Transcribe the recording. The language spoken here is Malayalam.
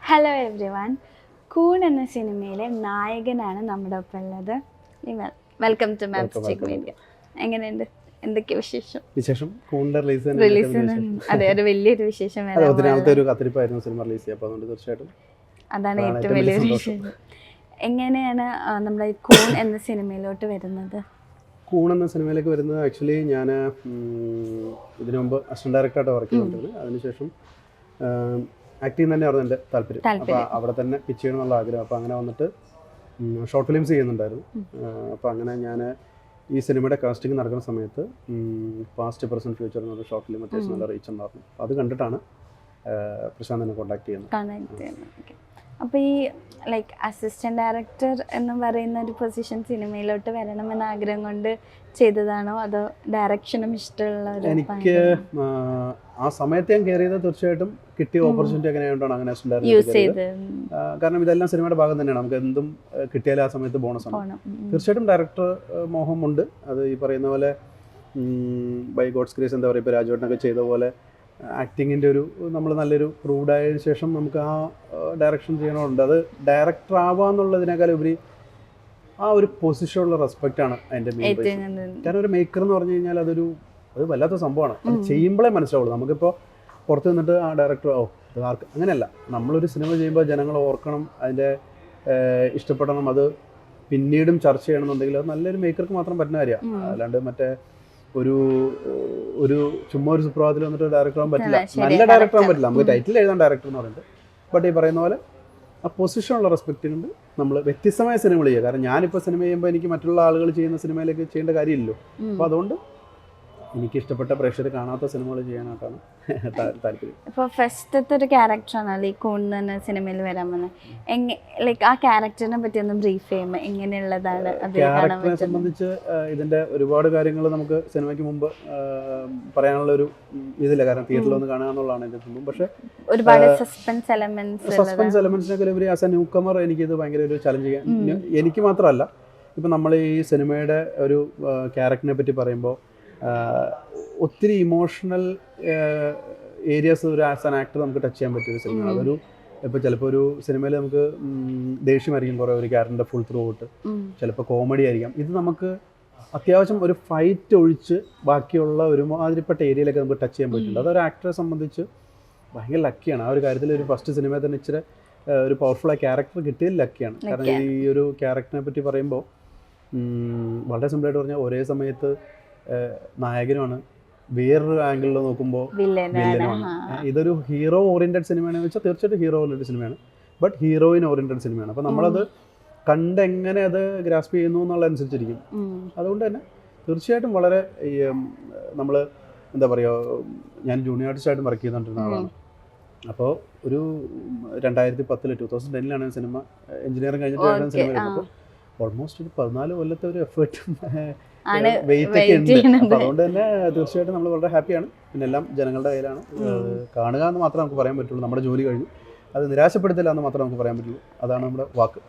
Hello every one. കൂൺ എന്ന സിനിമയിലെ നായകനാണ് നമ്മുടെ ഒപ്പം ഉള്ളത്. Welcome to Mapstic Media. എങ്ങനെയുണ്ട്, എന്തൊക്കെ വിശേഷം? റിലീസ് അതെ, ഒരു വലിയൊരു വിശേഷം. അതാണ് ഏറ്റവും വലിയൊരു വിശേഷം. എങ്ങനെയാണ് നമ്മുടെ കൂൺ എന്ന സിനിമയിലോട്ട് വരുന്നത്? കൂൺ എന്ന സിനിമയിലേക്ക് വരുന്നത് ആക്ച്വലി ഞാൻ ഇതിനു മുമ്പ് അസിസ്റ്റന്റ് ഡയറക്ടറായിട്ട് വർക്ക് ചെയ്തിട്ടുണ്ട്. അതിനുശേഷം ആക്ടിങ് തന്നെയായിരുന്നു എൻ്റെ താല്പര്യം. അപ്പോൾ അവിടെ തന്നെ പിച്ച് ചെയ്യണമെന്നുള്ള ആഗ്രഹം. അപ്പോൾ അങ്ങനെ വന്നിട്ട് ഷോർട്ട് ഫിലിംസ് ചെയ്യുന്നുണ്ടായിരുന്നു. അപ്പോൾ അങ്ങനെ ഞാൻ ഈ സിനിമയുടെ കാസ്റ്റിംഗ് നടക്കുന്ന സമയത്ത് പാസ്റ്റ് പ്രസന്റ് ഫ്യൂച്ചർ എന്നൊരു ഷോർട്ട് ഫിലിം അത്യാവശ്യം നല്ല റീച്ച് ഉണ്ടായിരുന്നു. അത് കണ്ടിട്ടാണ് പ്രശാന്ത് എന്നെ കോൺടാക്ട് ചെയ്യുന്നത്. അപ്പോൾ ഈ ലൈക്ക് അസിസ്റ്റന്റ് ഡയറക്ടർ എന്ന് പറയുന്ന ഒരു പൊസിഷൻ സിനിമയിലോട്ട് വരണമെന്ന ആഗ്രഹം കൊണ്ട് ചെയ്തതാണോ, അതോ ഡയറക്ഷനും ഇഷ്ടമുള്ള? എനിക്ക് ആ സമയത്ത് ഞാൻ കയറിയത് തീർച്ചയായിട്ടും കിട്ടിയ ഓപ്പർച്യൂണിറ്റി എങ്ങനെയായിട്ടാണ് അങ്ങനെ അസിസ്റ്റന്റ് ഡയറക്ടർ. കാരണം ഇതെല്ലാം സിനിമയുടെ ഭാഗം തന്നെയാണ്. നമുക്ക് എന്തും കിട്ടിയാലും ആ സമയത്ത് ബോണസ് ആണ്. തീർച്ചയായിട്ടും ഡയറക്ടർ മോഹമുണ്ട്. അത് ഈ പറയുന്ന പോലെ ബൈ ഗോഡ്സ് ഗ്രേസ് എന്താ പറയുക, ഇപ്പോൾ രാജുവേട്ടനൊക്കെ ചെയ്ത പോലെ ആക്ടിങ്ങിൻ്റെ ഒരു നമ്മൾ നല്ലൊരു പ്രൂവ്ഡ് ആയതിനു ശേഷം നമുക്ക് ആ ഡയറക്ഷൻ ചെയ്യണമുണ്ട്. അത് ഡയറക്ടർ ആവാന്നുള്ളതിനേക്കാൾ ഉപരി ആ ഒരു പൊസിഷനുള്ള റെസ്പെക്റ്റാണ് അതിൻ്റെ മെയിൻ. കാരണം ഒരു മേക്കർ എന്ന് പറഞ്ഞു കഴിഞ്ഞാൽ അത് വല്ലാത്ത സംഭവമാണ്. അത് ചെയ്യുമ്പോഴേ മനസ്സിലാവുള്ളൂ. നമുക്കിപ്പോൾ പുറത്ത് നിന്നിട്ട് ആ ഡയറക്ടർ ഇത് ആർക്ക് അങ്ങനെയല്ല. നമ്മളൊരു സിനിമ ചെയ്യുമ്പോൾ ജനങ്ങൾ ഓർക്കണം, അതിൻ്റെ ഇഷ്ടപ്പെടണം, അത് പിന്നീടും ചർച്ച ചെയ്യണമെന്നുണ്ടെങ്കിൽ അത് നല്ലൊരു മേക്കർക്ക് മാത്രം പറ്റുന്ന കാര്യമാണ്. അല്ലാണ്ട് മറ്റേ ഒരു ചുമ്മാ ഒരു സുപ്രഭാതത്തിൽ വന്നിട്ട് ഡയറക്ടർ ആകാൻ പറ്റില്ല. നല്ല ഡയറക്ടർ ആകാൻ പറ്റില്ല. നമുക്ക് ടൈറ്റിൽ എഴുതാൻ ഡയറക്ടർ എന്ന് പറയുന്നത്. ബട്ട് ഈ പറയുന്ന പോലെ ആ പൊസിഷനുള്ള റെസ്പെക്റ്റ് കൊണ്ട് നമ്മൾ വ്യത്യസ്തമായ സിനിമകൾ ചെയ്യുക. കാരണം ഞാനിപ്പോൾ സിനിമ ചെയ്യുമ്പോൾ എനിക്ക് മറ്റുള്ള ആളുകൾ ചെയ്യുന്ന സിനിമയിലേക്ക് ചെയ്യേണ്ട കാര്യമില്ലല്ലോ. അപ്പോൾ അതുകൊണ്ട് എനിക്ക് ഇഷ്ടപ്പെട്ട പ്രേക്ഷകർ കാണാത്ത സിനിമകൾ ചെയ്യാനായിട്ടാണ് താല്പര്യം. ഇപ്പോൾ ഫസ്റ്റത്തെ ഒരു ക്യാരക്ടറാണ് ഈ കൂൺ എന്ന സിനിമയിൽ വരാൻ വന്നത്. ലൈക്ക് ആ ക്യാരക്ടറിനെ പറ്റി ഒന്ന് ബ്രീഫ് ചെയ്യുമ്പോൾ എങ്ങനെയുള്ളതാണ്? ക്യാരക്ടറിനെ സംബന്ധിച്ച് ഇതിൻ്റെ ഒരുപാട് കാര്യങ്ങൾ നമുക്ക് സിനിമയ്ക്ക് മുമ്പ് പറയാനുള്ള ഒരു ഇതില്ല. കാരണം തിയേറ്ററിൽ ഒന്ന് കാണുക എന്നുള്ളതാണ് ഇതിൻ്റെ സംഭവം. പക്ഷേ ഒരുപാട് സസ്പെൻസ് എലമെന്റ്സിനൊക്കെ ഉപരി ആസ് എ ന്യൂ കമർ എനിക്കിത് ഭയങ്കര ഒരു ചലഞ്ച് ചെയ്യാൻ. എനിക്ക് മാത്രമല്ല, ഇപ്പം നമ്മൾ ഈ സിനിമയുടെ ഒരു ക്യാരക്ടറിനെ പറ്റി പറയുമ്പോൾ ഒത്തിരി ഇമോഷണൽ ഏരിയാസ് ഒരു ആസ് ആൻ ആക്ടർ നമുക്ക് ടച്ച് ചെയ്യാൻ പറ്റിയൊരു സിനിമയാണ്. അതൊരു ഇപ്പോൾ ചിലപ്പോൾ ഒരു സിനിമയിൽ നമുക്ക് ദേഷ്യമായിരിക്കും കുറേ ഒരു ക്യാരക്ടറിൻ്റെ ഫുൾ ത്രൂ ഔട്ട്, ചിലപ്പോൾ കോമഡി ആയിരിക്കാം. ഇത് നമുക്ക് അത്യാവശ്യം ഒരു ഫൈറ്റ് ഒഴിച്ച് ബാക്കിയുള്ള ഒരുമാതിരിപ്പെട്ട ഏരിയയിലൊക്കെ നമുക്ക് ടച്ച് ചെയ്യാൻ പറ്റുന്നുണ്ട്. അതൊരു ആക്ടറെ സംബന്ധിച്ച് ഭയങ്കര ലക്കിയാണ്. ആ ഒരു കാര്യത്തിൽ ഒരു ഫസ്റ്റ് സിനിമയിൽ തന്നെ ഇച്ചിരി ഒരു പവർഫുള്ളായ ക്യാരക്ടർ കിട്ടിയത് ലക്കിയാണ്. കാരണം ഈ ഒരു ക്യാരക്ടറിനെ പറ്റി പറയുമ്പോൾ വളരെ സിമ്പിളായിട്ട് പറഞ്ഞാൽ ഒരേ സമയത്ത് നായകനുമാണ്, വേറൊരു ആംഗിളിൽ നോക്കുമ്പോൾ വില്ലനുമാണ്. ഇതൊരു ഹീറോ ഓറിയന്റഡ് സിനിമയാണെന്ന് വെച്ചാൽ തീർച്ചയായിട്ടും ഹീറോ ഓറിയന്റഡ് സിനിമയാണ്. ബട്ട് ഹീറോയിൻ ഓറിയന്റഡ് സിനിമയാണ്. അപ്പോൾ നമ്മളത് കണ്ടെങ്ങനെ അത് ഗ്രാസ്പ് ചെയ്യുന്നു എന്നുള്ളതനുസരിച്ചിരിക്കും. അതുകൊണ്ട് തന്നെ തീർച്ചയായിട്ടും വളരെ നമ്മൾ എന്താ പറയുക, ഞാൻ ജൂനിയർ ആർട്ടിസ്റ്റായിട്ടും വർക്ക് ചെയ്തുകൊണ്ടിരുന്ന ആളാണ്. അപ്പോൾ ഒരു 2010 സിനിമ എഞ്ചിനീയറിംഗ് കഴിഞ്ഞിട്ടാണ് സിനിമ വരുന്നത്. ഓൾമോസ്റ്റ് ഒരു 14 കൊല്ലത്തെ ഒരു എഫേർട്ടും വെയിറ്റ് ഒക്കെ ഉണ്ട്. അപ്പോൾ അതുകൊണ്ട് തന്നെ തീർച്ചയായിട്ടും നമ്മൾ വളരെ ഹാപ്പിയാണ്. പിന്നെ എല്ലാം ജനങ്ങളുടെ കയ്യിലാണ്. കാണുക എന്ന് മാത്രമേ നമുക്ക് പറയാൻ പറ്റുള്ളൂ. നമ്മുടെ ജോലി കഴിഞ്ഞു. അത് നിരാശപ്പെടുത്തില്ല എന്ന് മാത്രമേ നമുക്ക് പറയാൻ പറ്റുള്ളൂ. അതാണ് നമ്മുടെ വാക്ക്.